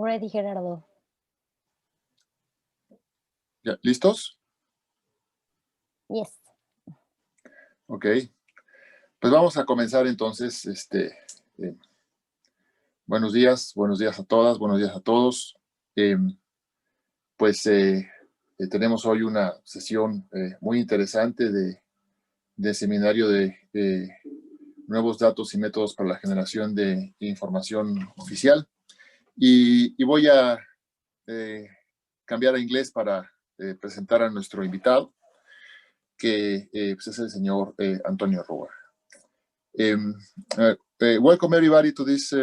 Ready, Gerardo. ¿Ya? ¿Listos? Yes. Ok. Pues vamos a comenzar entonces. Buenos días a todas, buenos días a todos. Tenemos hoy una sesión muy interesante de seminario de nuevos datos y métodos para la generación de información oficial. Y voy a cambiar a inglés para presentar a nuestro invitado, que pues es el señor Antonio Rúa. Welcome everybody to this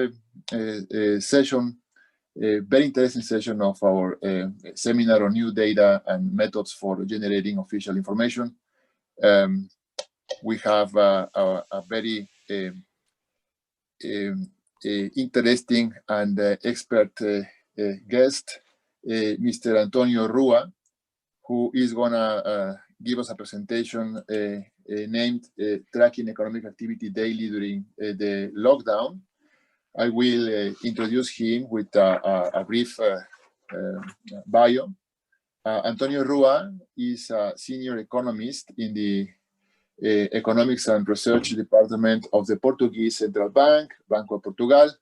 session, very interesting session of our seminar on new data and methods for generating official information. We have a very interesting and expert guest, Mr. Antonio Rúa, who is going to give us a presentation named Tracking Economic Activity Daily During the Lockdown. I will introduce him with a brief bio. Antonio Rúa is a senior economist in the Economics and Research Department of the Portuguese Central Bank, Banco Portugal.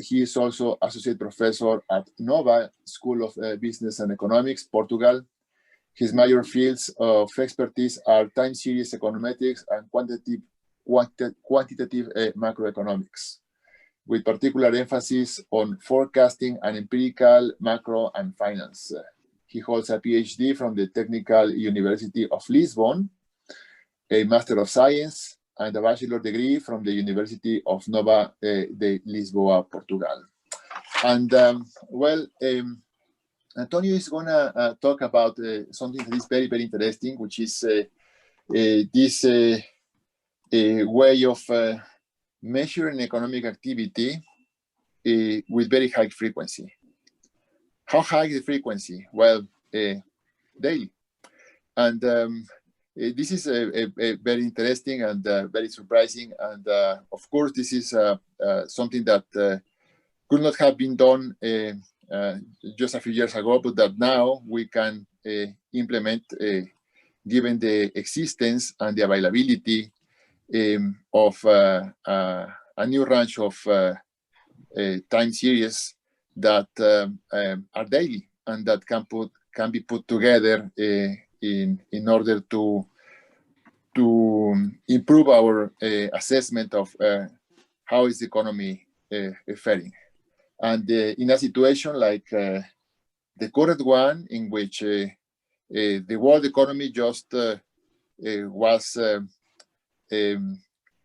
He is also associate professor at Nova School of Business and Economics, Portugal. His major fields of expertise are time series econometrics and quantitative macroeconomics, with particular emphasis on forecasting and empirical macro and finance. He holds a PhD from the Technical University of Lisbon, a Master of Science, and a bachelor degree from the University of Nova de Lisboa, Portugal. And Antonio is going to talk about something that is very, very interesting, which is this way of measuring economic activity with very high frequency. How high is the frequency? Well, daily. And this is very interesting and very surprising. And of course, this is something that could not have been done just a few years ago, but that now we can implement given the existence and the availability of a new range of time series that are daily and that can be put together in order to improve our assessment of how is the economy faring. And in a situation like the current one, in which the world economy just was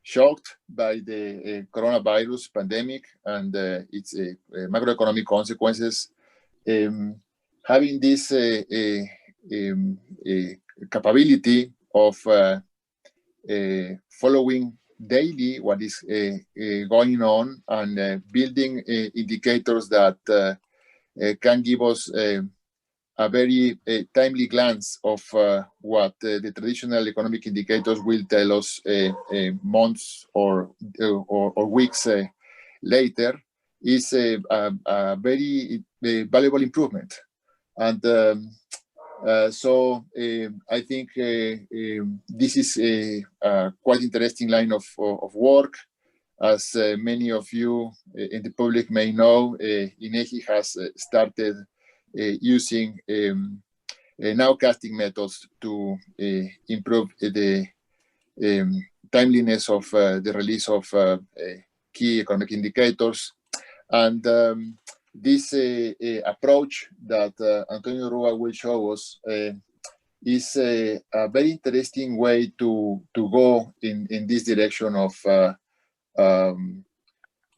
shocked by the coronavirus pandemic and its macroeconomic consequences, having this capability of following daily what is going on and building indicators that can give us a very timely glance of what the traditional economic indicators will tell us months or weeks later is a very valuable improvement. And so I think this is a quite interesting line of work. As many of you in the public may know, INEGI has started using nowcasting methods to improve the timeliness of the release of key economic indicators. And this approach that Antonio Rúa will show us is a very interesting way to go in this direction of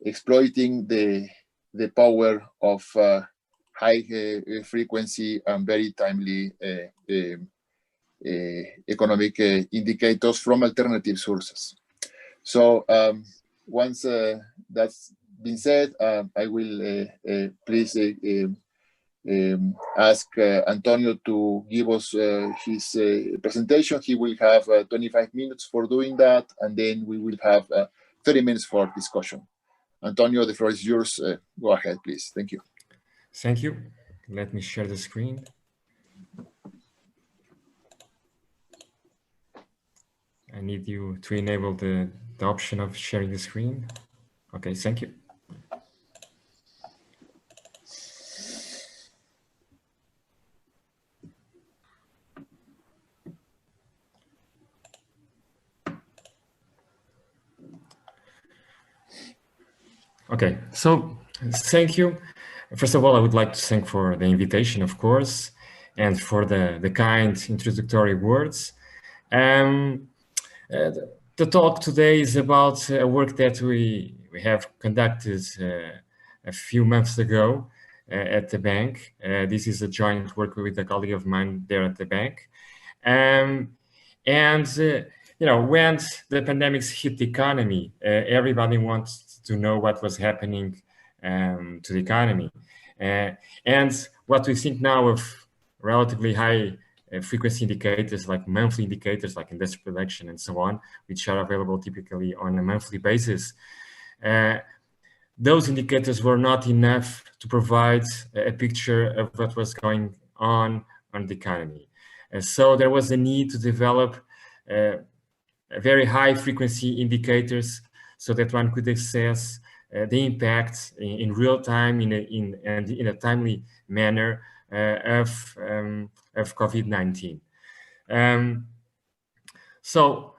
exploiting the power of high frequency and very timely economic indicators from alternative sources. So once that's been said, I will please ask Antonio to give us his presentation. He will have 25 minutes for doing that, and then we will have 30 minutes for discussion. Antonio, the floor is yours. Go ahead, please. Thank you. Thank you. Let me share the screen. I need you to enable the option of sharing the screen. Okay, thank you. Okay, so thank you. First of all, I would like to thank for the invitation, of course, and for the kind introductory words. The talk today is about a work that we have conducted a few months ago at the bank. This is a joint work with a colleague of mine there at the bank. You know, when the pandemics hit the economy, everybody wants to know what was happening to the economy. And what we think now of relatively high frequency indicators, like monthly indicators, like industrial production and so on, which are available typically on a monthly basis. Those indicators were not enough to provide a picture of what was going on the economy. So there was a need to develop very high frequency indicators so that one could assess the impact in real time and in a timely manner of COVID-19. So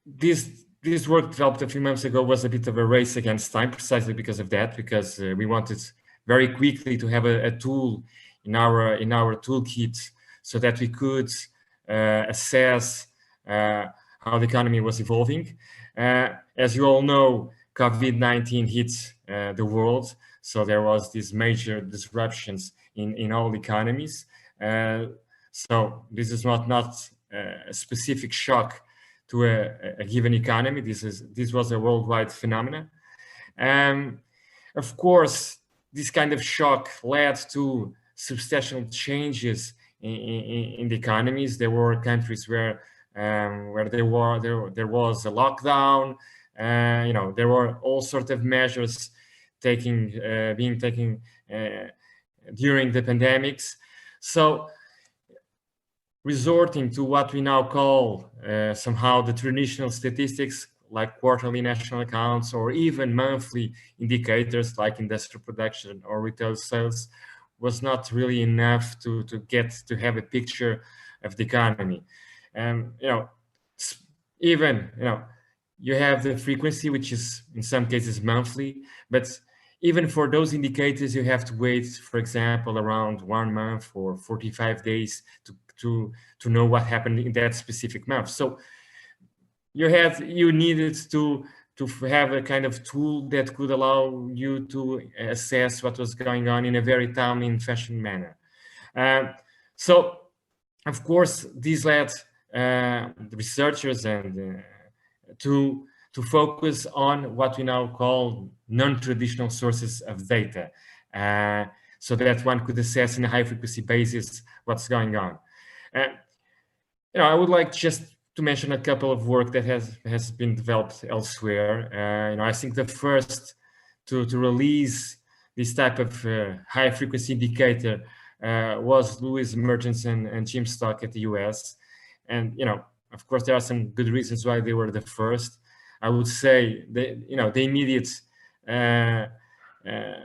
this work developed a few months ago was a bit of a race against time, precisely because of that, because we wanted very quickly to have a tool in our toolkit so that we could assess how the economy was evolving. As you all know, COVID-19 hit the world, so there was these major disruptions in all economies. So this is not a specific shock to a given economy. This was a worldwide phenomenon. Of course, this kind of shock led to substantial changes in the economies. There were countries where there was a lockdown. You know, there were all sorts of measures being taken during the pandemics. So resorting to what we now call somehow the traditional statistics, like quarterly national accounts or even monthly indicators like industrial production or retail sales, was not really enough to have a picture of the economy. You know, even, you know, you have the frequency, which is in some cases monthly, but even for those indicators, you have to wait, for example, around 1 month or 45 days to know what happened in that specific month. So you needed to have a kind of tool that could allow you to assess what was going on in a very timely and fashion manner. So, of course, this led the researchers and to focus on what we now call non-traditional sources of data, so that one could assess in a high-frequency basis what's going on. You know, I would like just to mention a couple of work that has been developed elsewhere. You know, I think the first to release this type of high-frequency indicator was Louis Murchison and Jim Stock at the US. And, you know, of course, there are some good reasons why they were the first. I would say the immediate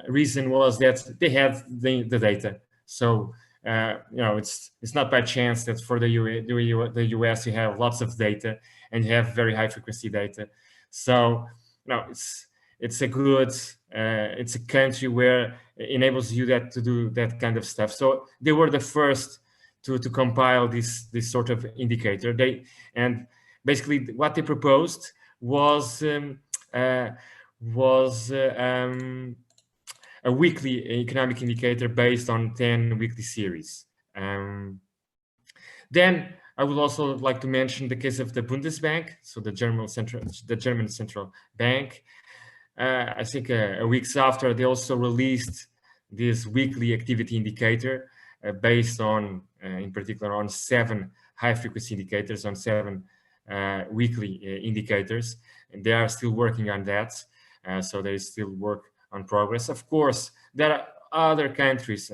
reason was that they had the data. So, you know, it's not by chance that for the US you have lots of data and you have very high frequency data. So, you know, it's a good, it's a country where it enables you to do that kind of stuff. So they were the first to compile this sort of indicator. And basically what they proposed was a weekly economic indicator based on 10 weekly series. Then I would also like to mention the case of the Bundesbank, so the German central bank. I think weeks after, they also released this weekly activity indicator based on, in particular, on 7 high-frequency indicators, on 7 weekly indicators. And they are still working on that, so there is still work on progress. Of course, there other countries,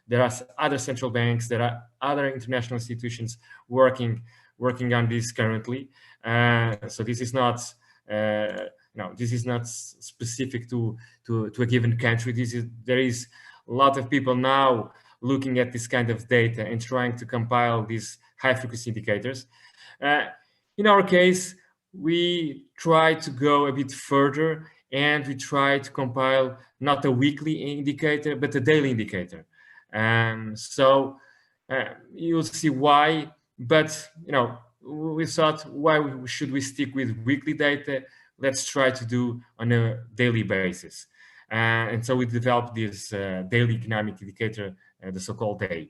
there are other central banks, there are other international institutions working on this currently. So this is not this is not specific to a given country. There is a lot of people now looking at this kind of data and trying to compile these high frequency indicators. In our case, we try to go a bit further, and we try to compile not a weekly indicator, but a daily indicator. So you'll see why, but we thought, why should we stick with weekly data? Let's try to do on a daily basis. And so we developed this daily economic indicator, the so-called DAY.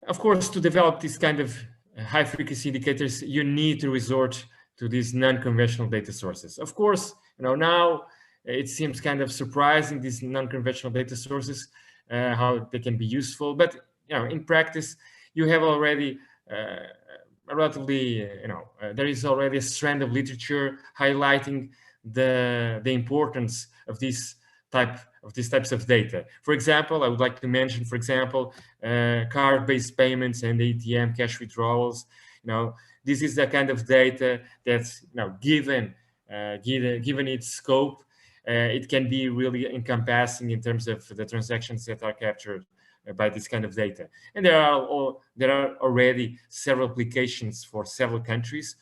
Of course, to develop this kind of high frequency indicators, you need to resort to these non-conventional data sources. Of course, now it seems kind of surprising, these non-conventional data sources, how they can be useful. But in practice, you have already relatively, there is already a strand of literature highlighting the importance of these types of data. For example, I would like to mention, for example, card-based payments and ATM cash withdrawals. This is the kind of data that's given its scope, it can be really encompassing in terms of the transactions that are captured by this kind of data. And there are already several applications for several countries,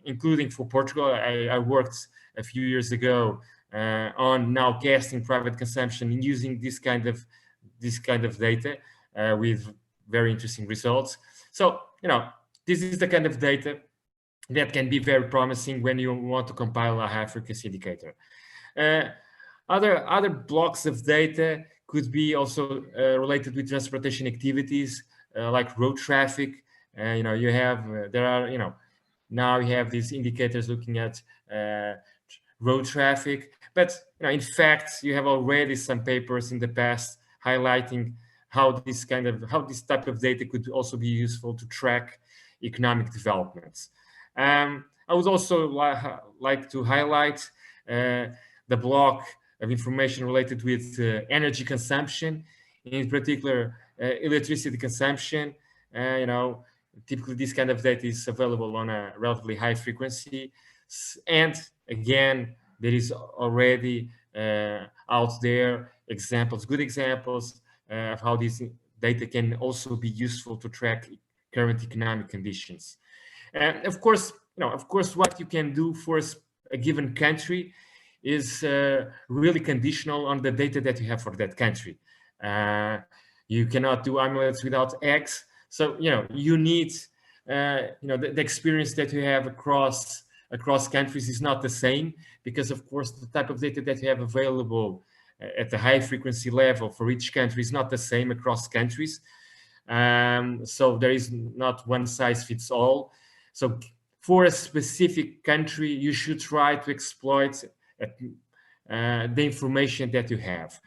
including for Portugal. I worked a few years ago on nowcasting private consumption and using this kind of data with very interesting results. So this is the kind of data that can be very promising when you want to compile a high frequency indicator. Other blocks of data could be also related with transportation activities, like road traffic. Now you have these indicators looking at road traffic, but in fact, you have already some papers in the past highlighting how this type of data could also be useful to track economic developments. I would also like to highlight the block of information related with energy consumption, in particular electricity consumption. Typically this kind of data is available on a relatively high frequency, and again, there is already out there good examples of how this data can also be useful to track current economic conditions. Of course, what you can do for a given country is really conditional on the data that you have for that country. You cannot do omelets without eggs. So you need the experience that you have across countries is not the same, because of course the type of data that you have available at the high frequency level for each country is not the same across countries. So there is not one size fits all. So for a specific country, you should try to exploit the information that you have.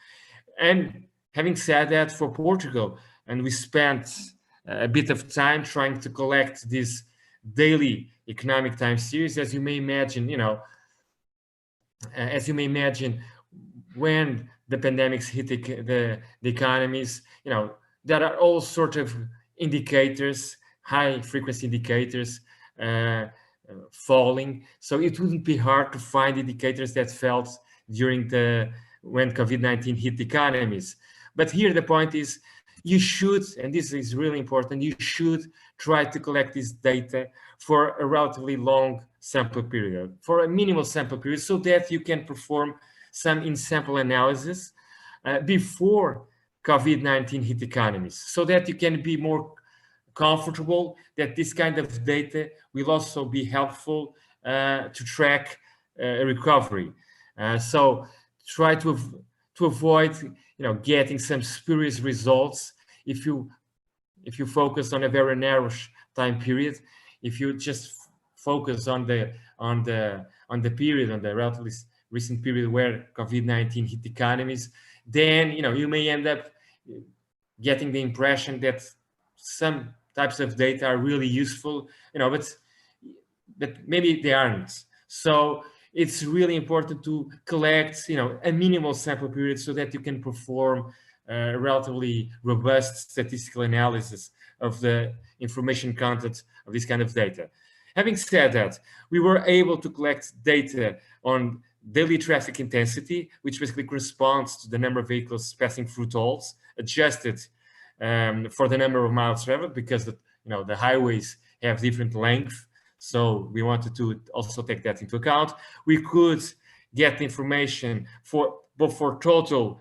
And having said that, for Portugal, and we spent a bit of time trying to collect this daily economic time series, as you may imagine, when the pandemics hit the economies, there are all sorts of indicators, high frequency indicators falling. So it wouldn't be hard to find indicators that fell during when COVID-19 hit the economies. But here the point is, you should, and this is really important, you should try to collect this data for a relatively long sample period, for a minimal sample period, so that you can perform some in-sample analysis before COVID-19 hit economies, so that you can be more comfortable that this kind of data will also be helpful to track a recovery. So try to avoid getting some spurious results if you focus on a very narrow time period. If you just focus on the relatively recent period where COVID-19 hit economies, then you may end up getting the impression that some types of data are really useful, but maybe they aren't. So it's really important to collect, a minimal sample period so that you can perform relatively robust statistical analysis of the information content of this kind of data. Having said that, we were able to collect data on daily traffic intensity, which basically corresponds to the number of vehicles passing through tolls, adjusted for the number of miles traveled, because the highways have different length. So we wanted to also take that into account. We could get information for both for total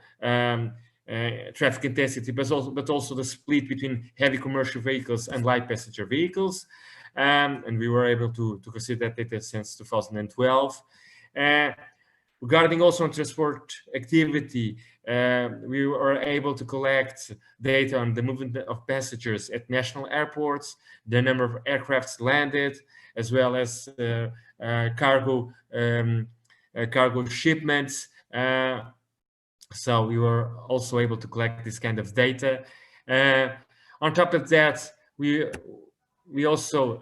traffic intensity, but also the split between heavy commercial vehicles and light passenger vehicles. And we were able to consider that data since 2012. Regarding also on transport activity, we were able to collect data on the movement of passengers at national airports, the number of aircrafts landed, as well as cargo shipments. So we were also able to collect this kind of data. On top of that, we also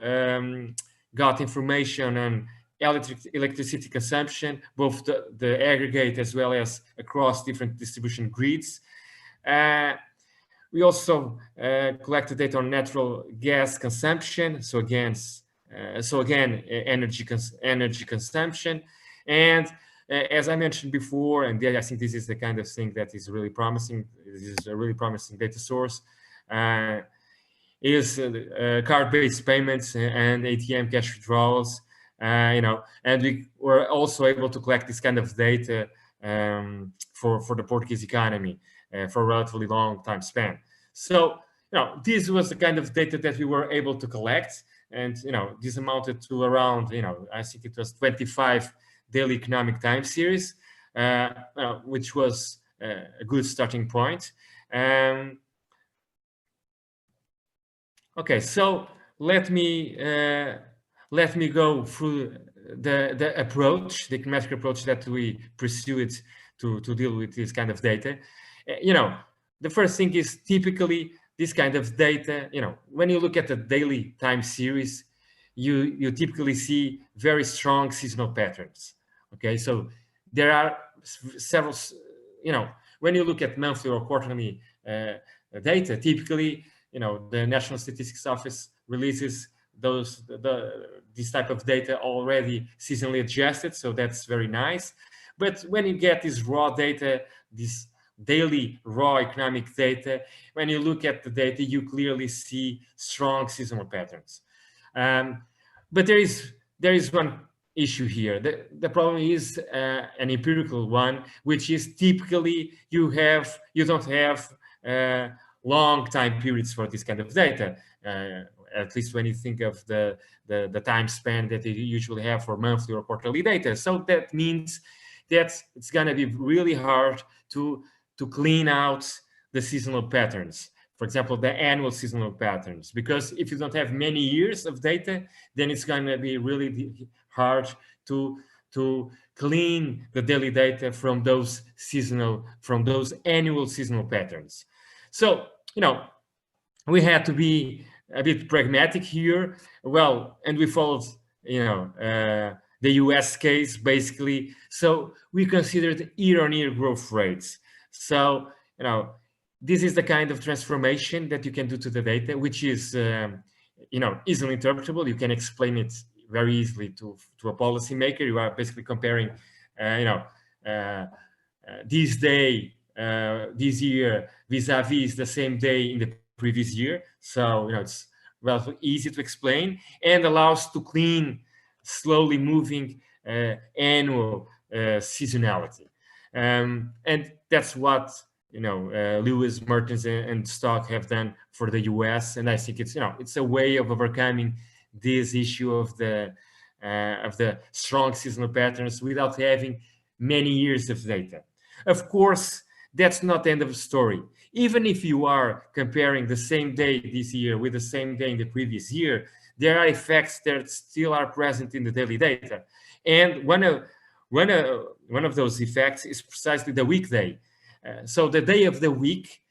got information on electricity consumption, both the aggregate as well as across different distribution grids. We also collected data on natural gas consumption, so again, energy consumption. And as I mentioned before, and I think this is the kind of thing that is really promising. This is a really promising data source. Is card-based payments and ATM cash withdrawals. And we were also able to collect this kind of data for the Portuguese economy for a relatively long time span. So, this was the kind of data that we were able to collect, and this amounted to around, I think it was 25 daily economic time series, which was a good starting point. Okay, so let me go through the approach, the econometric approach that we pursued to deal with this kind of data. The first thing is typically this kind of data, when you look at the daily time series, you typically see very strong seasonal patterns. Okay, so there are several, when you look at monthly or quarterly data, typically, the National Statistics Office releases this type of data already seasonally adjusted, so that's very nice. But when you get this raw data, this daily raw economic data, when you look at the data, you clearly see strong seasonal patterns. But there is one issue here. The problem is an empirical one, which is typically you don't have long time periods for this kind of data. At least when you think of the time span that you usually have for monthly or quarterly data. So that means that it's going to be really hard to clean out the seasonal patterns. For example, the annual seasonal patterns, because if you don't have many years of data, then it's going to be really hard to clean the daily data from those annual seasonal patterns. So, we had to be a bit pragmatic here. Well, and we followed, the US case basically. So we considered year-on-year growth rates. So, this is the kind of transformation that you can do to the data, which is, easily interpretable. You can explain it very easily to a policymaker. You are basically comparing, this year vis-a-vis the same day in the previous year. So, it's relatively easy to explain and allows to clean slowly moving annual seasonality. And that's what, Lewis, Mertens, and Stock have done for the US. And I think it's, it's a way of overcoming this issue of the strong seasonal patterns without having many years of data. Of course, that's not the end of the story. Even if you are comparing the same day this year with the same day in the previous year, there are effects that still are present in the daily data. And one of those effects is precisely the weekday. So the day of the week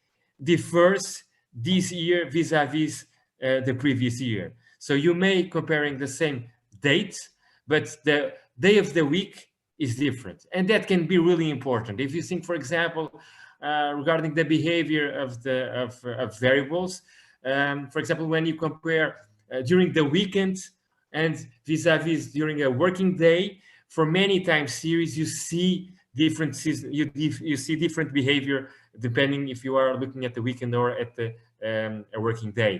differs this year vis-a-vis the previous year. So you may comparing the same date, but the day of the week is different, and that can be really important. If you think, for example, regarding the behavior of variables, for example, when you compare during the weekend and vis-a-vis during a working day, for many time series, you see different you see different behavior depending if you are looking at the weekend or at the a working day.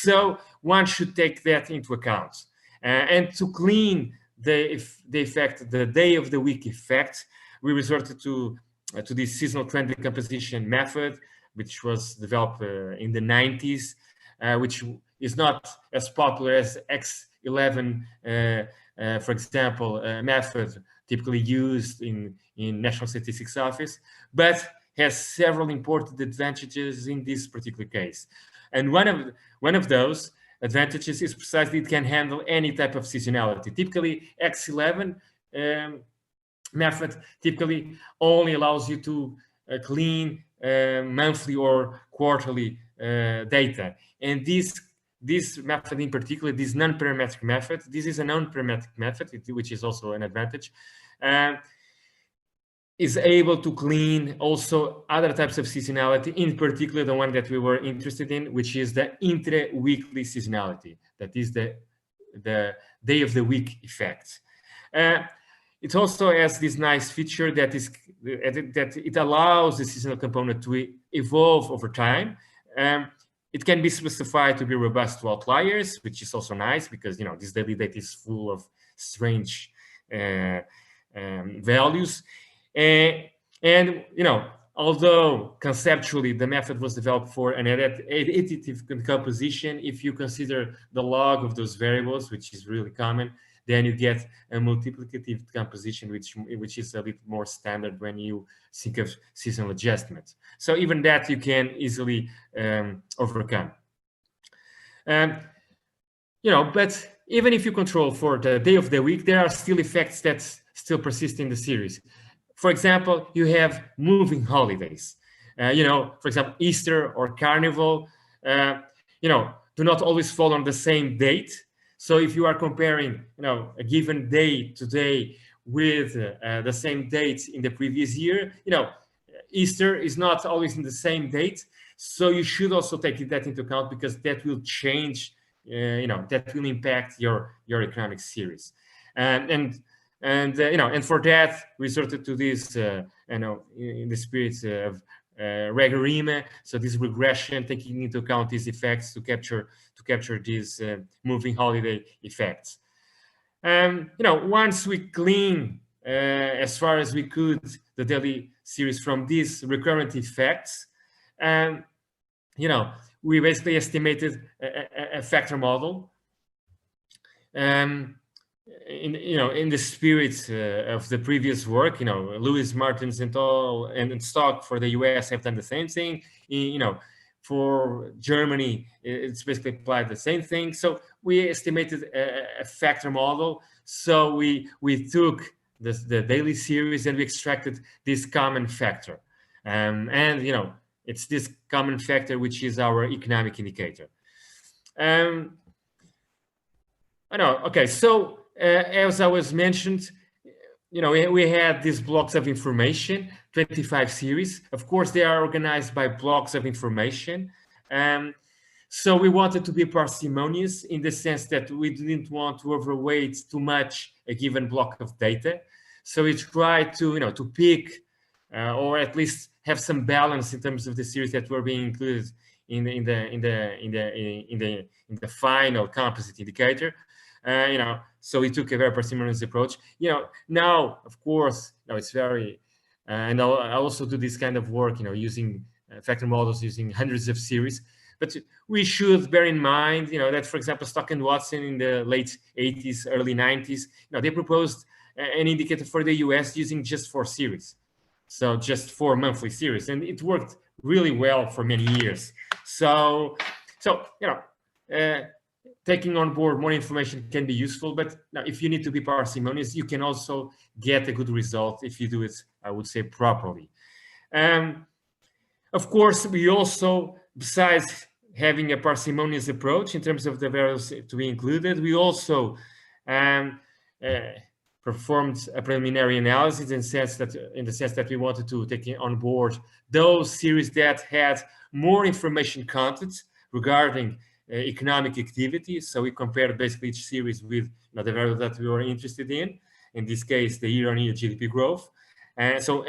So one should take that into account. And to clean the effect, the day of the week effect, we resorted to this seasonal trend decomposition method, which was developed in the 90s, which is not as popular as X11, for example, method typically used in National Statistics Office, but has several important advantages in this particular case. And one of those advantages is precisely it can handle any type of seasonality. Typically, X11 method typically only allows you to clean monthly or quarterly data. And this method in particular, this non-parametric method, this is a non-parametric method, which is also an advantage, is able to clean also other types of seasonality, in particular the one that we were interested in, which is the intra-weekly seasonality. That is the day of the week effect. It also has this nice feature that it allows the seasonal component to evolve over time. It can be specified to be robust to outliers, which is also nice because this daily data is full of strange values. And although conceptually the method was developed for an additive decomposition, if you consider the log of those variables, which is really common, then you get a multiplicative decomposition, which is a bit more standard when you think of seasonal adjustments. So even that you can easily overcome. But even if you control for the day of the week, there are still effects that still persist in the series. For example, you have moving holidays. For example, Easter or Carnival, do not always fall on the same date. So if you are comparing, a given day today with the same date in the previous year, Easter is not always in the same date. So you should also take that into account because that will change, that will impact your economic series. And for that, we resorted to this, in the spirit of regression. So this regression, taking into account these effects to capture these moving holiday effects. Once we clean as far as we could the daily series from these recurrent effects, we basically estimated a factor model. In the spirit of the previous work, Lewis, Martins, and Stock for the US have done the same thing. For Germany, it's basically applied the same thing. So we estimated a factor model. So we took the daily series and we extracted this common factor. It's this common factor which is our economic indicator. Okay, so as I was mentioned, we had these blocks of information, 25 series. Of course, they are organized by blocks of information. So we wanted to be parsimonious in the sense that we didn't want to overweight too much a given block of data. So we tried to, to pick or at least have some balance in terms of the series that were being included in the final composite indicator. So we took a very parsimonious approach. Now, of course, it's very, and I also do this kind of work, using factor models, using hundreds of series. But we should bear in mind, that, for example, Stock and Watson in the late 80s, early 90s, they proposed an indicator for the US using just 4 series. So just 4 monthly series, and it worked really well for many years. So taking on board more information can be useful, but now if you need to be parsimonious, you can also get a good result if you do it, I would say, properly. Of course, we also, besides having a parsimonious approach in terms of the variables to be included, we also performed a preliminary analysis in the sense that we wanted to take on board those series that had more information content regarding economic activity. So we compared basically each series with the variable that we were interested in this case, the year-on-year GDP growth. And so,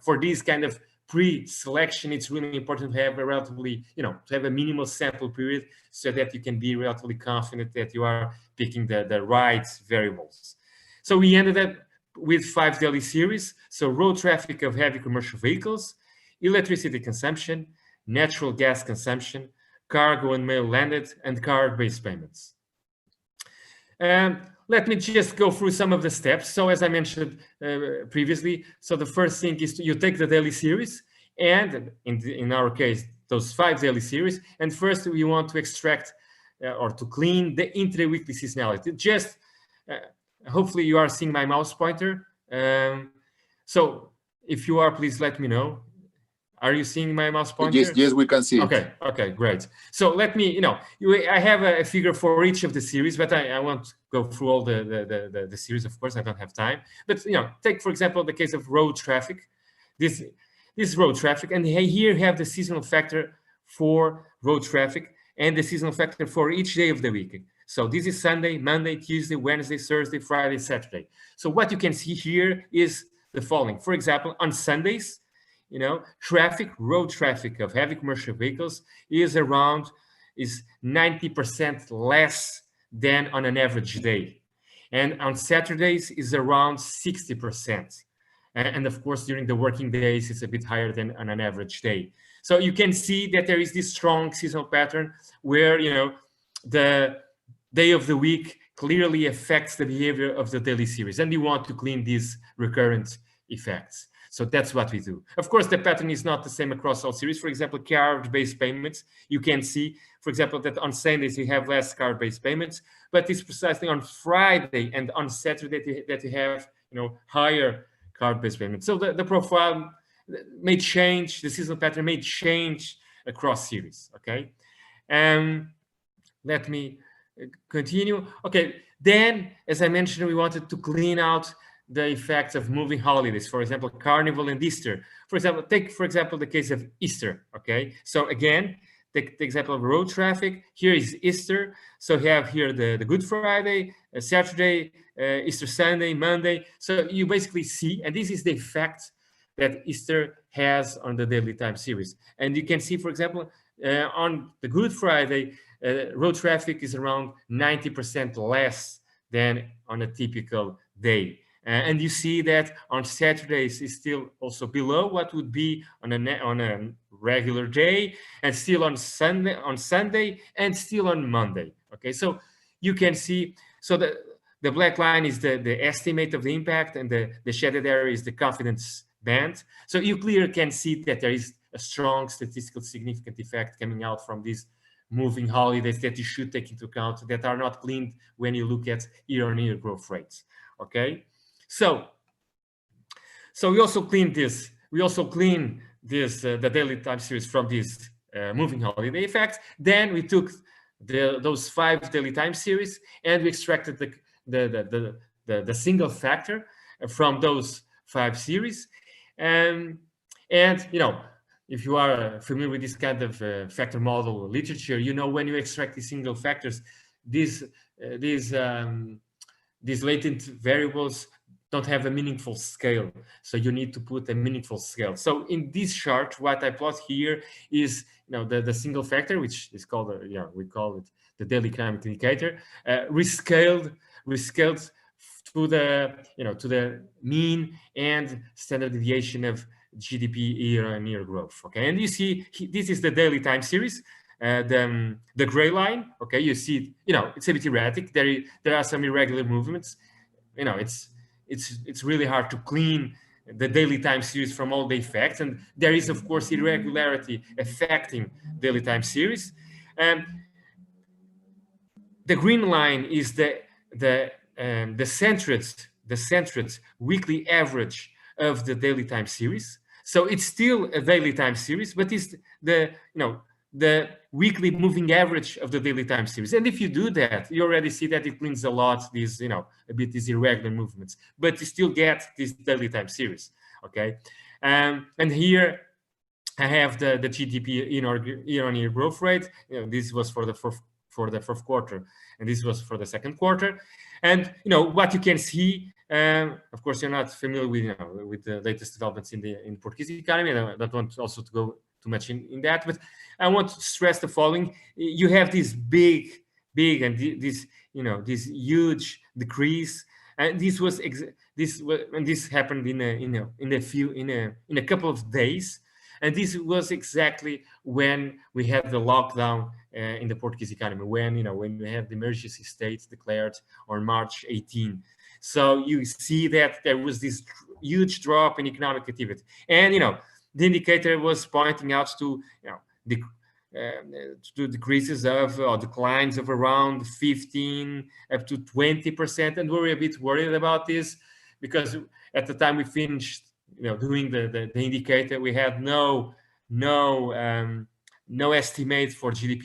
for this kind of pre-selection, it's really important to have a relatively, to have a minimal sample period so that you can be relatively confident that you are picking the right variables. So we ended up with 5 daily series. So road traffic of heavy commercial vehicles, electricity consumption, natural gas consumption, cargo and mail landed, and card-based payments. Let me just go through some of the steps. So as I mentioned previously, so the first thing is you take the daily series, and in our case, those 5 daily series. And first we want to extract or to clean the intra-weekly seasonality. Just hopefully you are seeing my mouse pointer. So if you are, please let me know. Are you seeing my mouse pointer? Yes, we can see it. Okay, great. So let me, I have a figure for each of the series, but I won't go through all the series, of course, I don't have time. But, take, for example, the case of road traffic. This road traffic, and here you have the seasonal factor for road traffic and the seasonal factor for each day of the week. So this is Sunday, Monday, Tuesday, Wednesday, Thursday, Friday, Saturday. So what you can see here is the following. For example, on Sundays, road traffic of heavy commercial vehicles is 90% less than on an average day. And on Saturdays is around 60%. And of course, during the working days, it's a bit higher than on an average day. So you can see that there is this strong seasonal pattern where, the day of the week clearly affects the behavior of the daily series. And you want to clean these recurrent effects. So that's what we do. Of course, the pattern is not the same across all series. For example, card-based payments, you can see, for example, that on Sundays you have less card-based payments, but it's precisely on Friday and on Saturday that you have, higher card-based payments. So the profile may change, the seasonal pattern may change across series, okay? Let me continue. Okay, then, as I mentioned, we wanted to clean out the effects of moving holidays, for example, Carnival and Easter. For example, take, for example, the case of Easter, okay? So again, take the example of road traffic. Here is Easter. So you have here the Good Friday, Saturday, Easter Sunday, Monday. So you basically see, and this is the effect that Easter has on the daily time series. And you can see, for example, on the Good Friday, road traffic is around 90% less than on a typical day. And you see that on Saturdays is still also below what would be on a regular day, and still on Sunday, and still on Monday. Okay, so you can see, so the black line is the estimate of the impact, and the shaded area is the confidence band. So you clearly can see that there is a strong statistical significant effect coming out from these moving holidays that you should take into account, that are not cleaned when you look at year-on-year growth rates. Okay. So we also clean this. We also clean this the daily time series from these moving holiday effects. Then we took those 5 daily time series and we extracted the single factor from those 5 series. And if you are familiar with this kind of factor model literature, when you extract these single factors, these latent variables don't have a meaningful scale. So you need to put a meaningful scale. So in this chart, what I plot here is, the single factor, which is called, we call it the daily economic indicator, rescaled to the mean and standard deviation of GDP year-on-year growth. Okay, and you see, this is the daily time series. The gray line. Okay, you see, it's a bit erratic. There are some irregular movements. It's really hard to clean the daily time series from all the effects, and there is, of course, irregularity affecting daily time series. The green line is the centered weekly average of the daily time series. So it's still a daily time series, but it's the weekly moving average of the daily time series. And if you do that, you already see that it cleans a lot these, a bit these irregular movements, but you still get this daily time series, okay? And here I have the GDP year-on-year growth rate. This was for the fourth quarter, and this was for the second quarter. And what you can see, of course, you're not familiar with the latest developments in the Portuguese economy. I don't want also to go too much in that, but I want to stress the following: you have this big, and this huge decrease, and this happened in a couple of days. And this was exactly when we had the lockdown in the Portuguese economy, when we had the emergency state declared on March 18. So you see that there was this huge drop in economic activity, and the indicator was pointing out to decreases of or declines of around 15 up to 20%, and we're a bit worried about this because at the time we finished doing the indicator, we had no estimate for GDP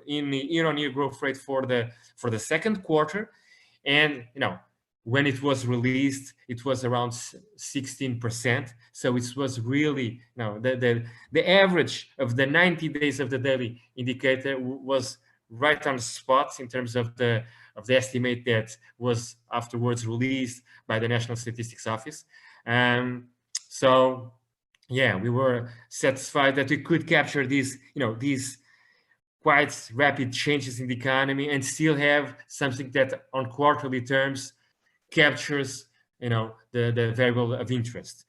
year-on-year growth rate for the second quarter, and when it was released, it was around 16%. So it was really the average of the 90 days of the daily indicator was right on the spot in terms of the estimate that was afterwards released by the National Statistics Office. So yeah, we were satisfied that we could capture these quite rapid changes in the economy and still have something that on quarterly terms captures the variable of interest.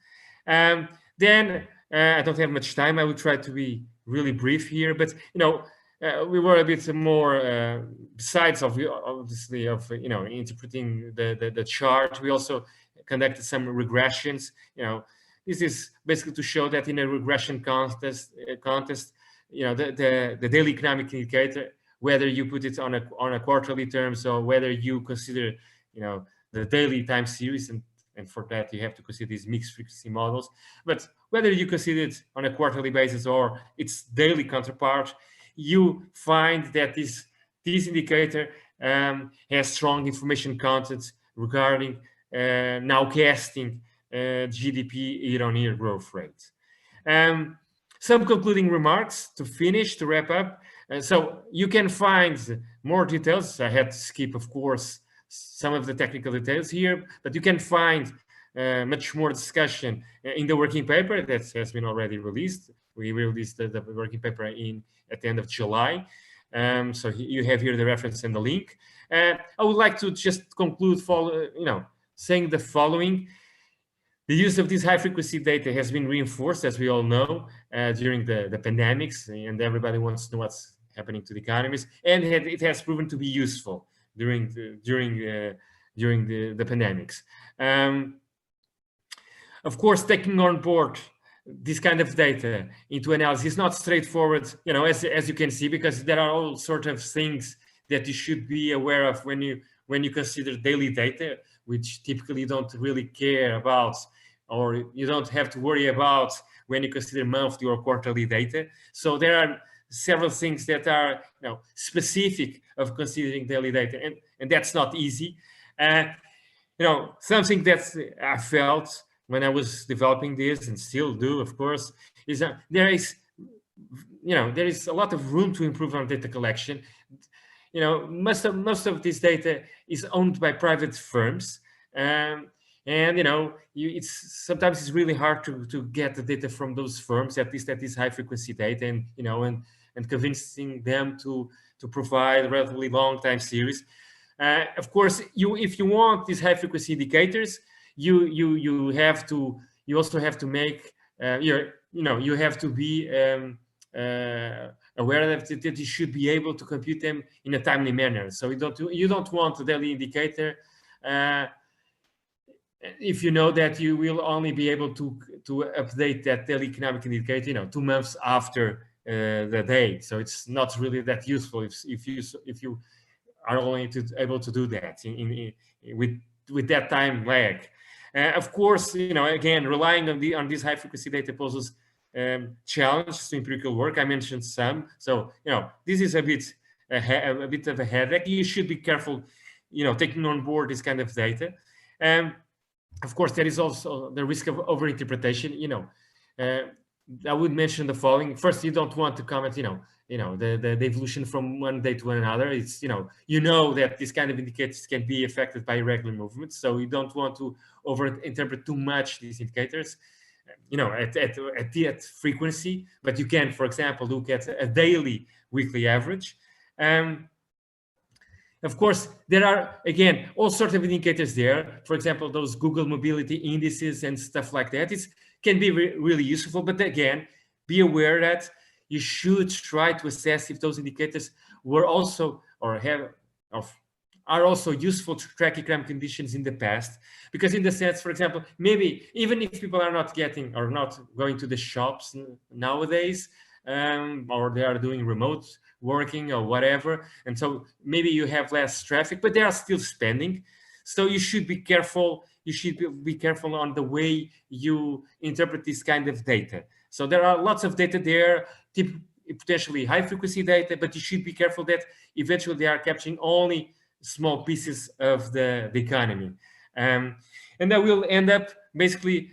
Then I don't have much time. I will try to be really brief here, but we were a bit more besides obviously of interpreting the chart. We also conducted some regressions. This is basically to show that in a regression contest, the daily economic indicator, whether you put it on a quarterly terms or whether you consider the daily time series, and for that you have to consider these mixed frequency models, but whether you consider it on a quarterly basis or its daily counterpart, you find that this indicator has strong information content regarding nowcasting GDP year-on-year growth rate. Some concluding remarks to wrap up. So you can find more details. I had to skip, of course, some of the technical details here, but you can find much more discussion in the working paper that has been already released. We released the working paper at the end of July. So you have here the reference and the link. I would like to just conclude saying the following. The use of this high-frequency data has been reinforced, as we all know, during the pandemics, and everybody wants to know what's happening to the economies, and it has proven to be useful during the pandemics. Of course, taking on board this kind of data into analysis is not straightforward, as you can see, because there are all sorts of things that you should be aware of when you consider daily data, which typically you don't really care about, or you don't have to worry about when you consider monthly or quarterly data. So there are several things that are specific of considering daily data, and that's not easy. Something that I felt when I was developing this, and still do, of course, is that there is a lot of room to improve on data collection. Most of this data is owned by private firms, and sometimes it's really hard to get the data from those firms, at least at this high frequency data, and convincing them to provide relatively long time series. Of course, if you want these high frequency indicators, you also have to make you have to be aware that you should be able to compute them in a timely manner. So you don't want a daily indicator if you know that you will only be able to update that daily economic indicator 2 months after the day. So it's not really that useful if you are only able to do that with that time lag. Of course, again, relying on this high frequency data poses challenges to empirical work. I mentioned some. So, this is a bit of a headache. You should be careful, taking on board this kind of data. Of course, there is also the risk of overinterpretation. I would mention the following. First, you don't want to comment, the evolution from one day to another. It's, that this kind of indicators can be affected by irregular movements. So you don't want to overinterpret too much these indicators, at that frequency. But you can, for example, look at a daily, weekly average. Of course, there are, again, all sorts of indicators there. For example, those Google mobility indices and stuff like that. It can be really useful. But again, be aware that you should try to assess if those indicators were also are also useful to track economic conditions in the past. Because in the sense, for example, maybe even if people are not going to the shops nowadays, or they are doing remote working or whatever, and so maybe you have less traffic, but they are still spending. So you should be careful. You should be careful on the way you interpret this kind of data. So there are lots of data there, potentially high frequency data, but you should be careful that eventually they are capturing only small pieces of the economy. And I will end up basically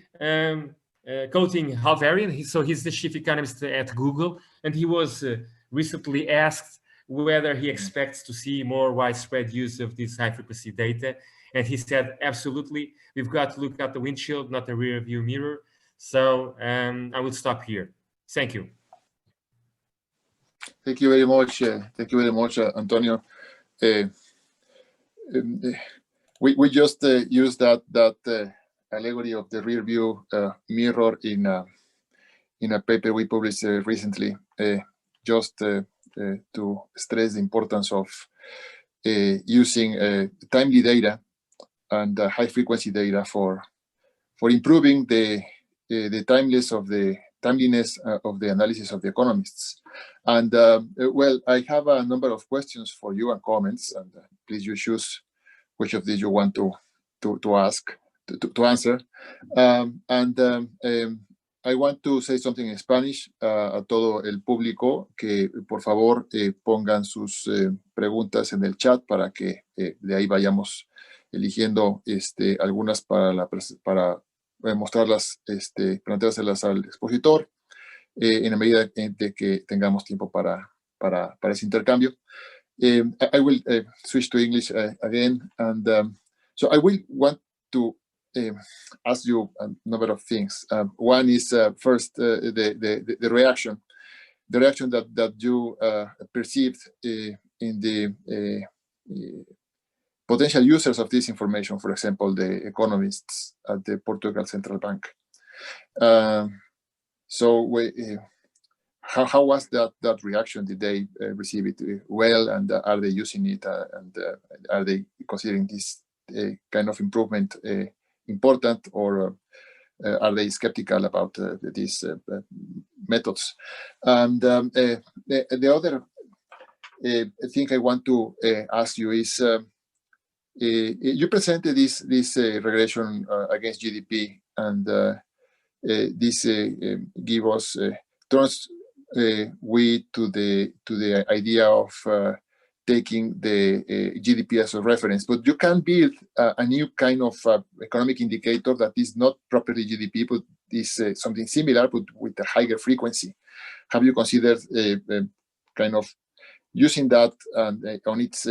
quoting Halvarian. So he's the chief economist at Google, and he was recently asked whether he expects to see more widespread use of this high frequency data. And he said, absolutely, we've got to look at the windshield, not the rear view mirror. So I will stop here. Thank you. Thank you very much. Thank you very much, Antonio. We just used that allegory of the rear view mirror in a paper we published recently, just to stress the importance of using timely data and high frequency data for improving the timeliness of the analysis of the economists. And well, I have a number of questions for you and comments, and please you choose which of these you want to answer. I want to say something in Spanish a todo el público, que por favor pongan sus preguntas en el chat para que de ahí vayamos eligiendo algunas para mostrarlas, planteárselas al expositor en la medida de que tengamos tiempo para ese intercambio. I will switch to English again, and so I will want to ask you a number of things. One is first the reaction that you perceived in the potential users of this information, for example, the economists at the Portugal Central Bank. How was that reaction? Did they receive it well, and are they using it, and are they considering this kind of improvement important, or are they skeptical about these methods? And the other thing I want to ask you is, you presented this regression against GDP, and this give us turns we to the idea of taking the GDP as a reference. But you can build a new kind of economic indicator that is not properly GDP, but is something similar, but with a higher frequency. Have you considered kind of using that on its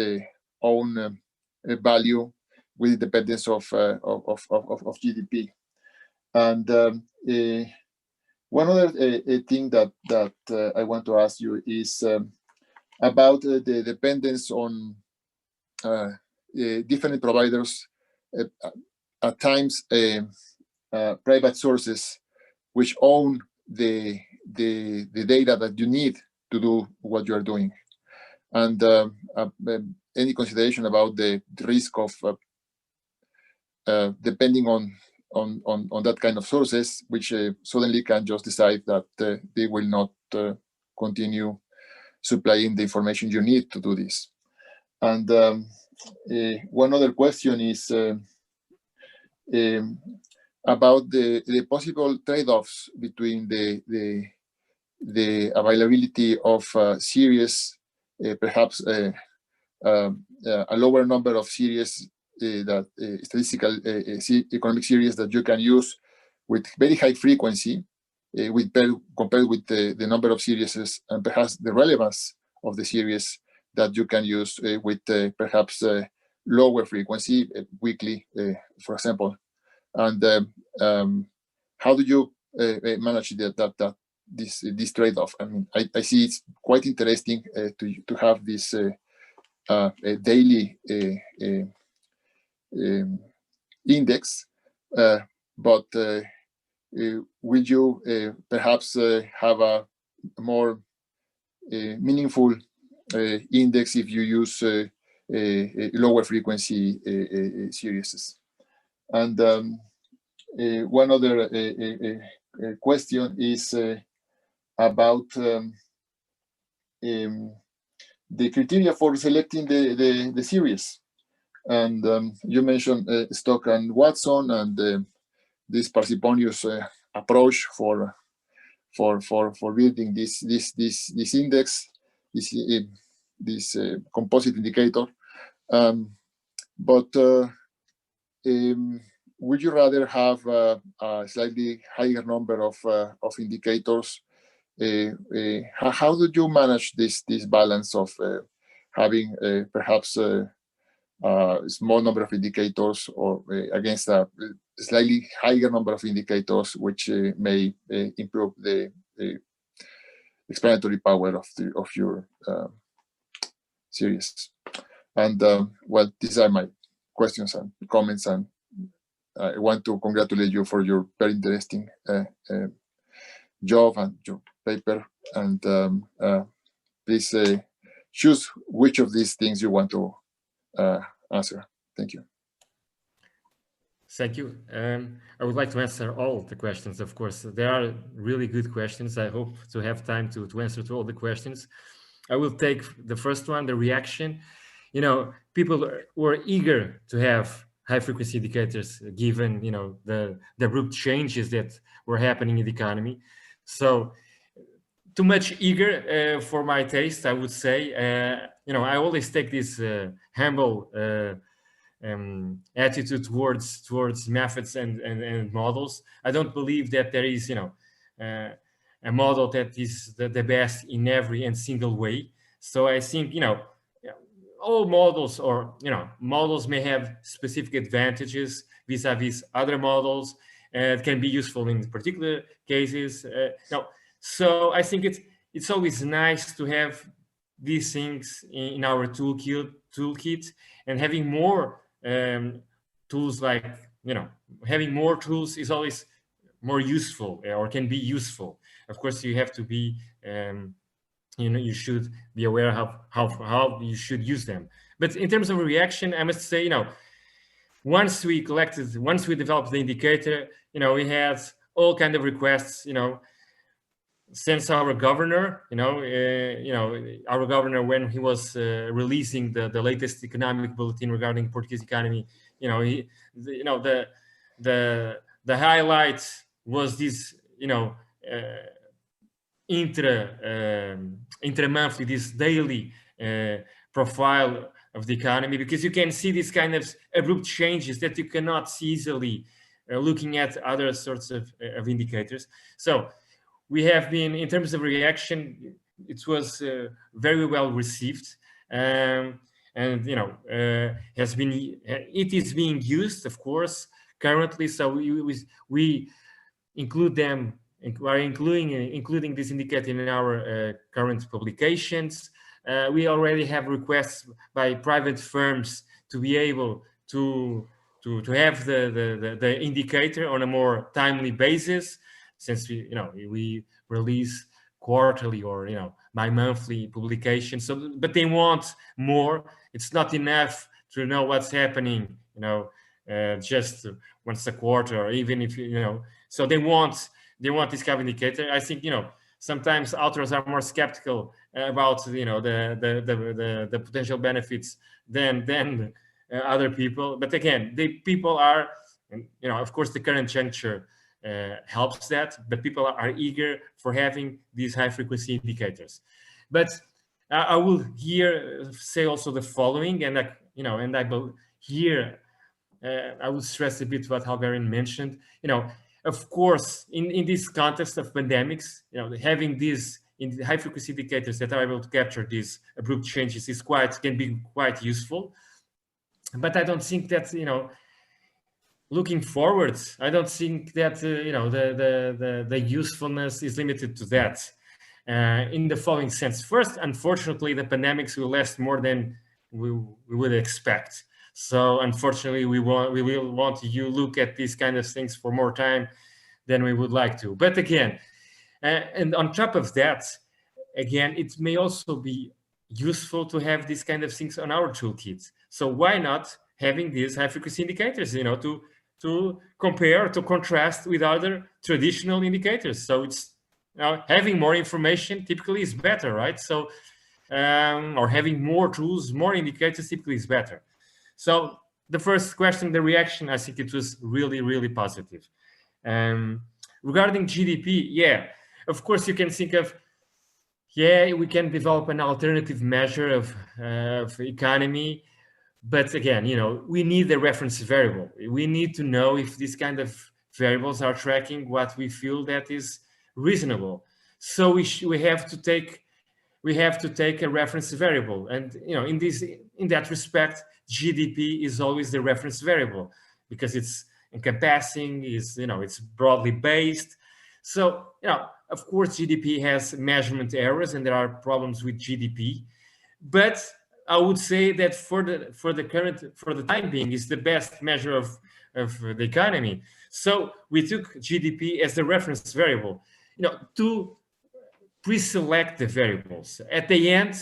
own value with dependence of GDP? And one other thing that I want to ask you is about the dependence on different providers, at times private sources which own the data that you need to do what you are doing, and any consideration about the risk of depending on that kind of sources, which suddenly can just decide that they will not continue supplying the information you need to do this. And one other question is, about the possible trade-offs between the availability of series, perhaps a lower number of series that statistical economic series that you can use with very high frequency, compared with the number of series and perhaps the relevance of the series that you can use with perhaps lower frequency, weekly, for example. And how do you manage this trade-off? I mean, I see it's quite interesting to have this daily index, but will you perhaps have a more meaningful index if you use lower frequency series? And one other question is about the criteria for selecting the series. And you mentioned Stock and Watson and this parsimonious approach for building this index, this composite indicator. But would you rather have a slightly higher number of indicators? How do you manage this balance of having perhaps a small number of indicators or against a slightly higher number of indicators, which may improve the explanatory power of your series? And well, these are my questions and comments, and I want to congratulate you for your very interesting job and your paper. And please choose which of these things you want to answer. Thank you. Thank you. I would like to answer all the questions, of course. They are really good questions. I hope to have time to answer to all the questions. I will take the first one, the reaction. You know, people were eager to have high-frequency indicators given, you know, the abrupt changes that were happening in the economy. So too much eager for my taste, I would say. You know, I always take this humble attitude towards methods and models. I don't believe that there is, you know, a model that is the best in every and single way. So I think, you know, all models, or, you know, models may have specific advantages vis-a-vis other models. It can be useful in particular cases. No, so I think it's always nice to have these things in our toolkit, and having more tools, like, you know, having more tools is always more useful, or can be useful. Of course, you have to be you know, you should be aware how you should use them. But in terms of reaction, I must say, you know, once we developed the indicator, you know, we had all kind of requests, you know, since our governor, our governor, when he was releasing the latest economic bulletin regarding Portuguese economy, you know, the highlight was this, you know, intra-monthly, this daily profile of the economy, because you can see these kind of abrupt changes that you cannot see easily looking at other sorts of indicators. So we have been, in terms of reaction, it was very well received, and, you know, it is being used, of course, currently. So we include them. We are including this indicator in our current publications. We already have requests by private firms to be able to have the indicator on a more timely basis, since we release quarterly or, you know, bi-monthly publications. So, but they want more. It's not enough to know what's happening, you know, just once a quarter, or even if you know. So they want this kind of indicator. I think, you know, sometimes authors are more skeptical about, you know, the potential benefits than other people. But again, the people are And, of course, the current juncture helps that, but people are eager for having these high frequency indicators. But I will here say also the following, and here I would stress a bit what Halberian mentioned. Of course, in this context of pandemics, having these high frequency indicators that are able to capture these abrupt changes can be quite useful. But I don't think that looking forward, I don't think that the usefulness is limited to that. In the following sense: first, unfortunately, the pandemics will last more than we would expect. So unfortunately, we will want to look at these kind of things for more time than we would like to. But again, and on top of that, again, it may also be useful to have these kind of things on our toolkit. So why not having these high frequency indicators, to compare, to contrast with other traditional indicators? So it's having more information typically is better, right? So or having more tools, more indicators typically is better. So the first question, the reaction, I think it was really, really positive. Regarding GDP, yeah, of course you can think of, we can develop an alternative measure of economy, but again, we need the reference variable. We need to know if these kind of variables are tracking what we feel that is reasonable. So we have to take a reference variable, and in that respect, GDP is always the reference variable because it's encompassing, it's broadly based. So of course GDP has measurement errors and there are problems with GDP, but I would say that for the time being is the best measure of the economy. So we took GDP as the reference variable, to pre-select the variables. At the end,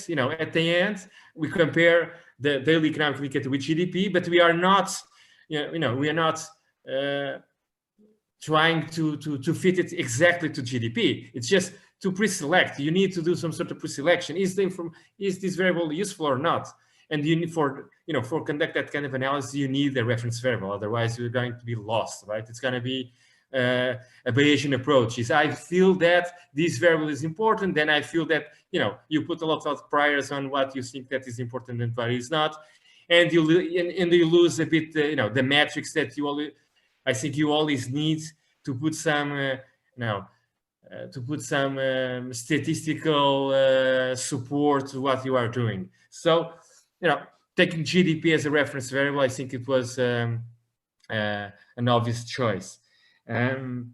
we compare the daily economic indicator with GDP, but we are not, trying to fit it exactly to GDP. It's just to pre-select. You need to do some sort of pre-selection. Is this variable useful or not? And you need for conduct that kind of analysis, you need the reference variable. Otherwise, you're going to be lost, right? It's going to be a Bayesian approach. Is I feel that this variable is important, then I feel that you put a lot of priors on what you think that is important and what is not, and you lose a bit the metrics that I think you always need to put some statistical support to what you are doing. So taking GDP as a reference variable, I think it was an obvious choice. The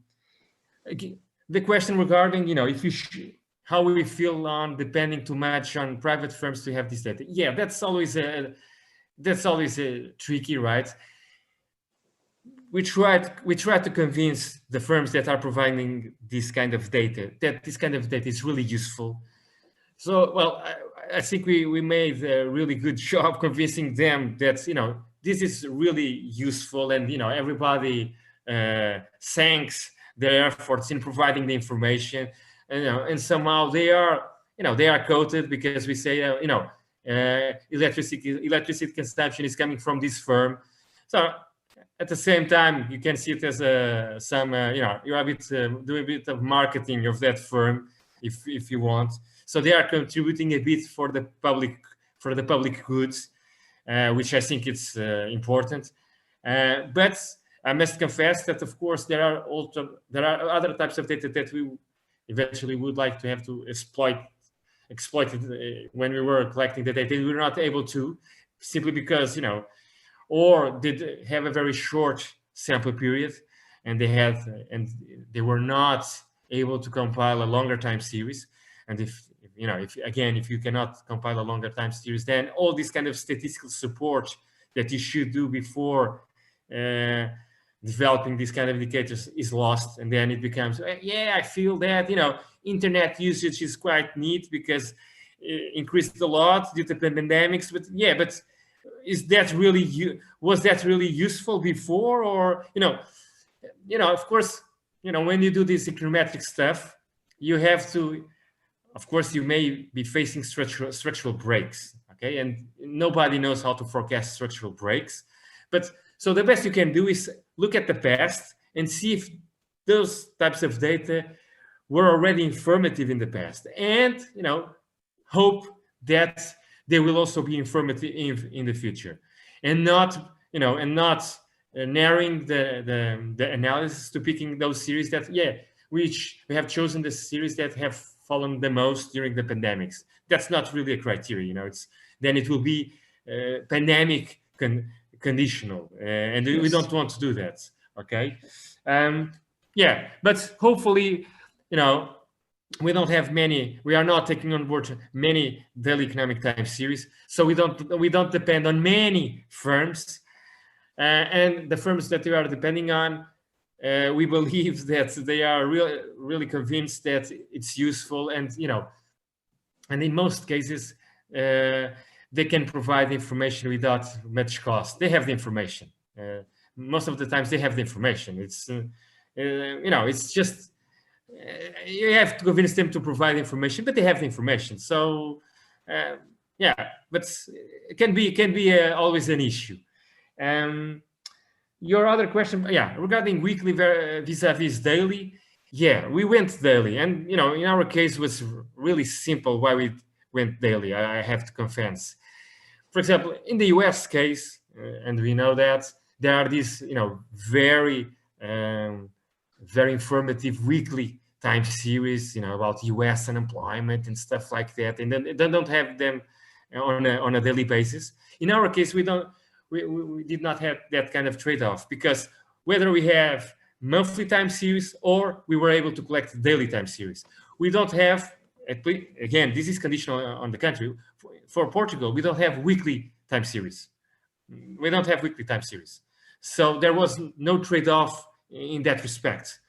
question regarding how we feel on depending too much on private firms to have this data. Yeah, that's always tricky, right? We try to convince the firms that are providing this kind of data that this kind of data is really useful. So, well, I think we made a really good job convincing them that this is really useful, and everybody thanks their efforts in providing the information, and somehow they are quoted because we say electricity consumption is coming from this firm. So at the same time, you can see it as you are doing a bit of marketing of that firm if you want. So they are contributing a bit for the public goods, which I think it's important. But I must confess that, of course, there are other types of data that we eventually would like to have to exploit it when we were collecting the data. We were not able to, simply because or did have a very short sample period, and they were not able to compile a longer time series. And if you cannot compile a longer time series, then all this kind of statistical support that you should do before developing these kind of indicators is lost, and then it becomes, I feel that internet usage is quite neat because it increased a lot due to pandemics, but was that really useful before? Or of course, when you do this econometric stuff, you have to, of course, you may be facing structural breaks, okay? And nobody knows how to forecast structural breaks. But so the best you can do is look at the past and see if those types of data were already informative in the past, and hope that they will also be informative in the future, and not narrowing the analysis to picking those series that which we have chosen the series that have fallen the most during the pandemics. That's not really a criteria, then it will be pandemic conditional, and we don't want to do that. Okay, but hopefully, we don't have many. We are not taking on board many daily economic time series, so we don't depend on many firms, and the firms that we are depending on, we believe that they are really convinced that it's useful, and and in most cases they can provide information without much cost. They have the information. Most of the times they have the information. It's it's just you have to convince them to provide information, but they have the information. So but it can be always an issue. Your other question, regarding weekly vis-a-vis daily, we went daily, and in our case it was really simple why we went daily. I have to confess. For example, in the US case, and we know that there are these very informative weekly time series about US unemployment and stuff like that, and then they don't have them on a daily basis. In our case, we did not have that kind of trade-off, because whether we have monthly time series or we were able to collect daily time series, we don't have, again, this is conditional on the country. For Portugal, we don't have weekly time series. We don't have weekly time series. So there was no trade-off in that respect.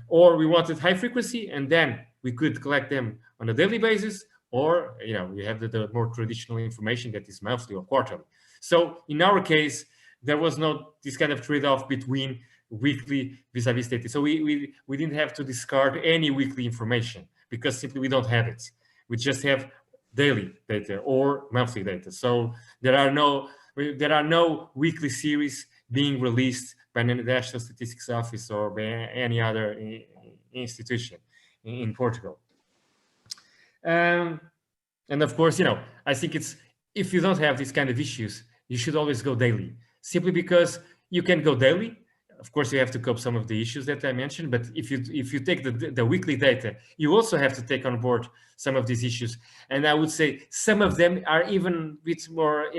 Or we wanted high frequency, and then we could collect them on a daily basis, or we have the more traditional information that is monthly or quarterly. So in our case, there was no this kind of trade-off between weekly vis-a-vis data. So we didn't have to discard any weekly information, because simply we don't have it. We just have daily data or monthly data. So there are no weekly series being released by the National Statistics Office or by any other institution in Portugal. And of course, I think if you don't have these kind of issues, you should always go daily, simply because you can go daily. Of course, you have to cope some of the issues that I mentioned, but if you take the weekly data, you also have to take on board some of these issues. And I would say some of them are even a bit more,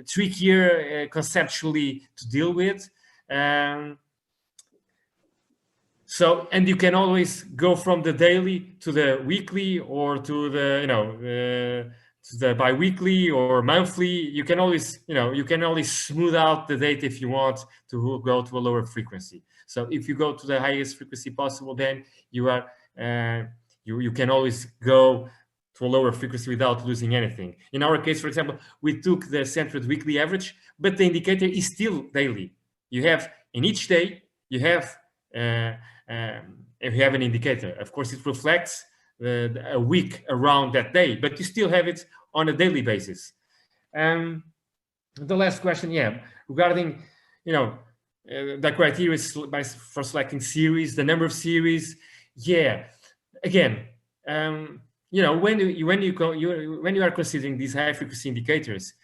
trickier conceptually to deal with. So, and you can always go from the daily to the weekly, or to the to the bi-weekly or monthly. You can always smooth out the data if you want to go to a lower frequency. So if you go to the highest frequency possible, then you are you can always go to a lower frequency without losing anything. In our case, for example, we took the centered weekly average, but the indicator is still daily. You have in each day you have an indicator. Of course, it reflects a week around that day, but you still have it on a daily basis. The last question, regarding the criteria for selecting series, the number of series, again, when you are considering these high frequency indicators,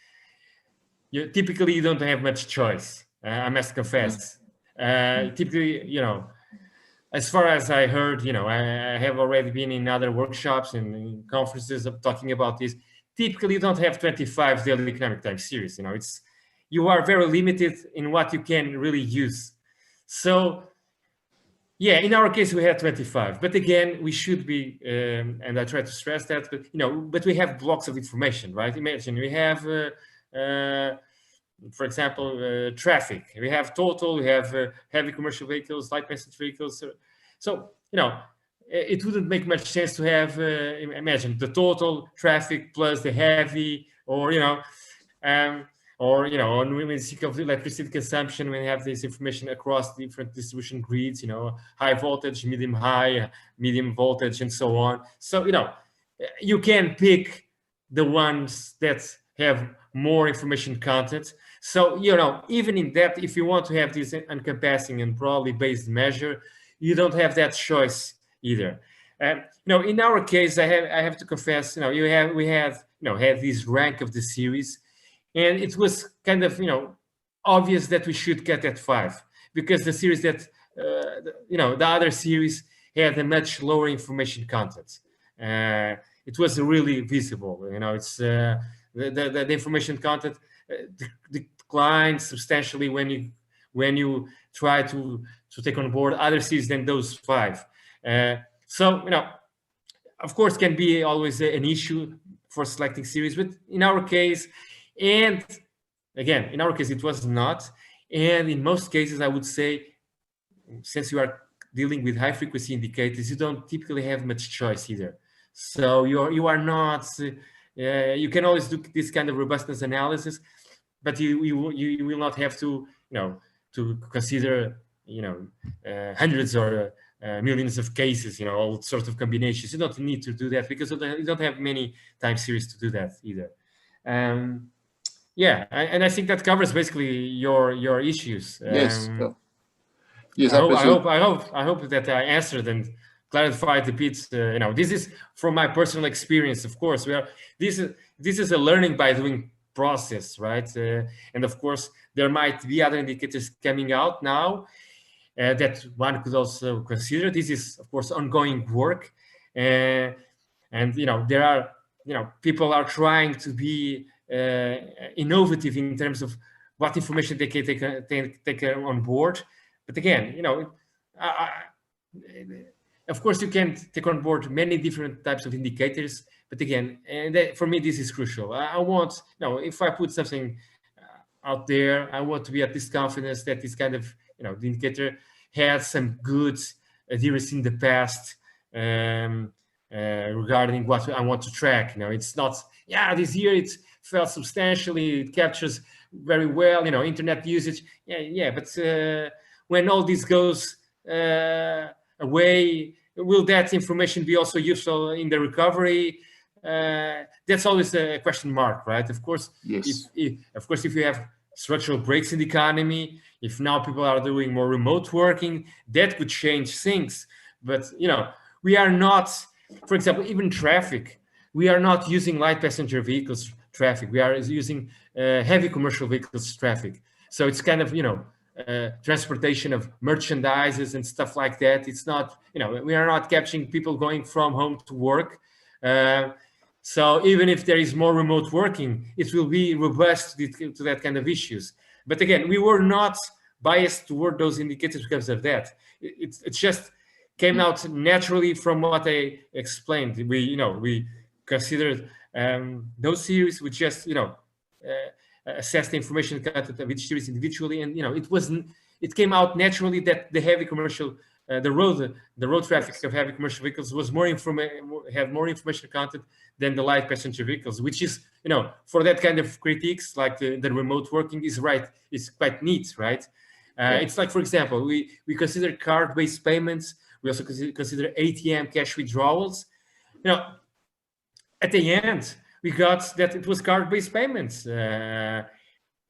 you typically don't have much choice. I must confess. Typically, as far as I heard, I have already been in other workshops and in conferences of talking about this. Typically, you don't have 25 daily economic time series. You are very limited in what you can really use. So, in our case, we had 25. But again, we should be, and I try to stress that, but we have blocks of information, right? Imagine we have, for example, traffic. We have total, we have heavy commercial vehicles, light passenger vehicles. So, it wouldn't make much sense to have, imagine the total traffic plus the heavy, or, on when we think of electricity consumption, we have this information across different distribution grids, high voltage, medium high, medium voltage, and so on. So, you can pick the ones that have more information content. So, you know, even in that, if you want to have this encompassing and broadly based measure, you don't have that choice either. You know, in our case, I have to confess, you know, we had this rank of the series, and it was kind of, you know, obvious that we should get at 5, because the series that you know, the other series had a much lower information content. It was really visible. You know, it's the information content declines substantially when you try to take on board other series than those 5. So, you know, of course, can be always an issue for selecting series, but in our case, and again, in our case, it was not. And in most cases, I would say, since you are dealing with high frequency indicators, you don't typically have much choice either. So you are not, you can always do this kind of robustness analysis, but you will not have to, you know, to consider, you know, hundreds or millions of cases, you know, all sorts of combinations. You don't need to do that because you don't have many time series to do that either. Yeah, and I think that covers basically your issues. Yes. Yes, I hope that I answered and clarified a bit. You know, this is from my personal experience. Of course, this is a learning by doing process, right? And of course, there might be other indicators coming out now that one could also consider. This is, of course, ongoing work, and you know, there are, you know, people are trying to be innovative in terms of what information they can take on board. But again, you know, of course, you can take on board many different types of indicators. But again, and for me, this is crucial. I want, you know, if I put something out there, I want to be at least confidence that this kind of, you know, the indicator had some good adherence in the past regarding what I want to track. You know, it's not, yeah, this year it fell substantially, it captures very well, you know, internet usage. Yeah, but when all this goes away, will that information be also useful in the recovery? That's always a question mark, right? Of course, yes. If you have structural breaks in the economy, if now people are doing more remote working, that could change things. But, you know, we are not, for example, even traffic, we are not using light passenger vehicles traffic. We are using heavy commercial vehicles traffic. So it's kind of, you know, transportation of merchandises and stuff like that. It's not, you know, we are not capturing people going from home to work. So even if there is more remote working, it will be robust to that kind of issues. But again, we were not biased toward those indicators because of that. It just came out naturally from what I explained. We considered those series. We just, you know, assess the information content of each series individually, and, you know, it came out naturally that the heavy commercial, the road traffic of heavy commercial vehicles was have more information content than the light passenger vehicles, which is, you know, for that kind of critiques, like the remote working is quite neat, right? It's like, for example, we consider card-based payments. We also consider ATM cash withdrawals. You know, at the end, we got that it was card-based payments,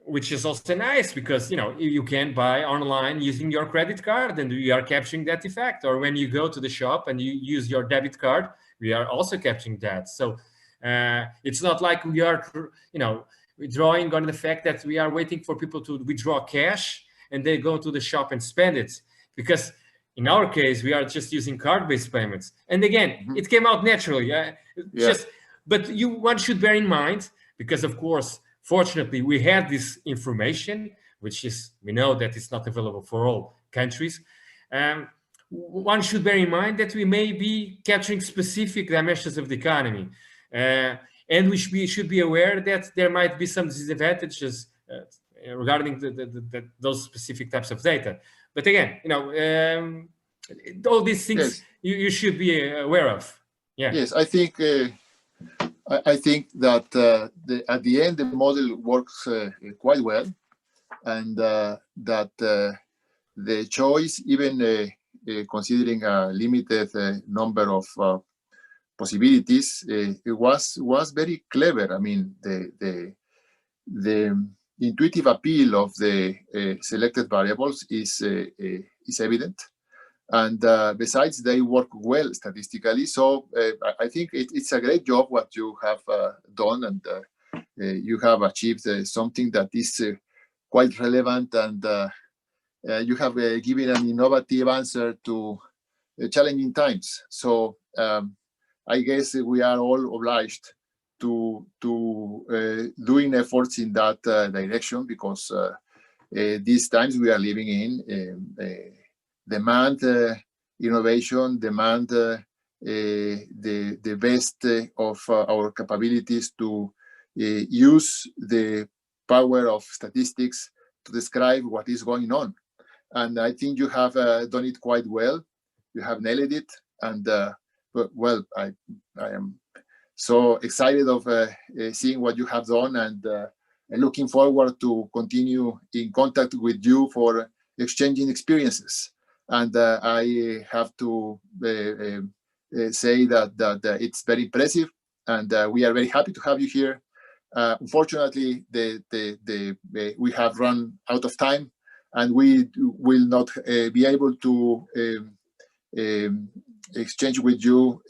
which is also nice because, you know, you can buy online using your credit card and we are capturing that effect. Or when you go to the shop and you use your debit card, we are also capturing that. So it's not like we are, you know, withdrawing on the fact that we are waiting for people to withdraw cash and they go to the shop and spend it. Because in our case, we are just using card-based payments. And again, it came out naturally. But one should bear in mind, because of course, fortunately, we had this information, which is, we know that it's not available for all countries. One should bear in mind that we may be capturing specific dimensions of the economy. And we should be aware that there might be some disadvantages regarding those specific types of data. But again, you know, all these things you should be aware of. Yeah. Yes, I think that at the end the model works quite well, and that the choice, even considering a limited number of possibilities, it was very clever. I mean, the intuitive appeal of the selected variables is evident. And besides, they work well statistically. So I think it's a great job what you have done, and you have achieved something that is quite relevant, and you have given an innovative answer to challenging times. So I guess we are all obliged to doing efforts in that direction, because these times we are living in demand innovation, demand the best of our capabilities to use the power of statistics to describe what is going on. And I think you have done it quite well. You have nailed it. And well, I am so excited of seeing what you have done, and looking forward to continue in contact with you for exchanging experiences. And I have to say that it's very impressive, and we are very happy to have you here. Unfortunately, we have run out of time, and we will not be able to exchange with you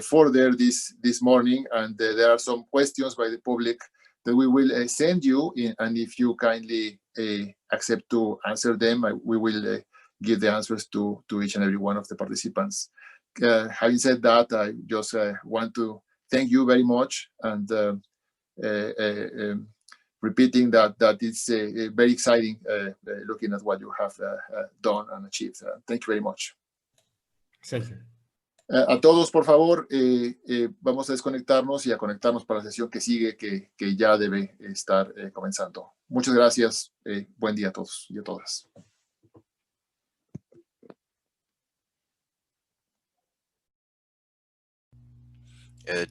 further this morning. And there are some questions by the public that we will send you, and if you kindly accept to answer them, we will give the answers to each and every one of the participants. Having said that, I just want to thank you very much, and repeating that it's very exciting looking at what you have done and achieved. Thank you very much. Thank you. A todos, por favor, vamos a desconectarnos y a conectarnos para la sesión que sigue, que ya debe estar comenzando. Muchas gracias. Buen día a todos y a todas.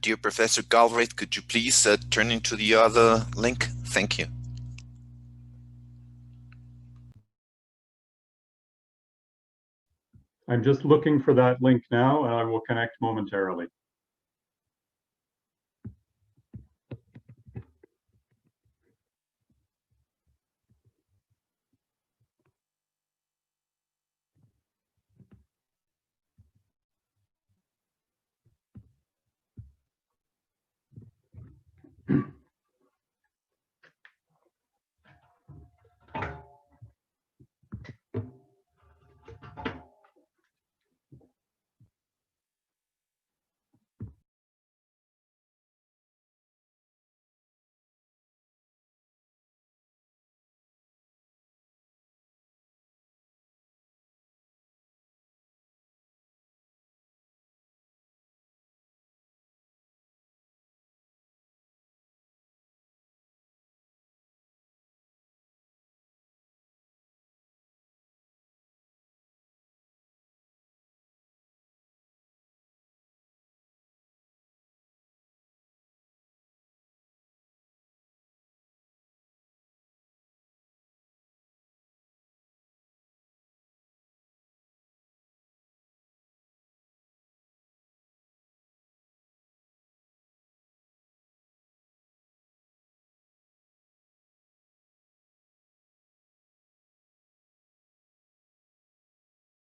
Dear Professor Galbraith, could you please turn into the other link? Thank you. I'm just looking for that link now, and I will connect momentarily.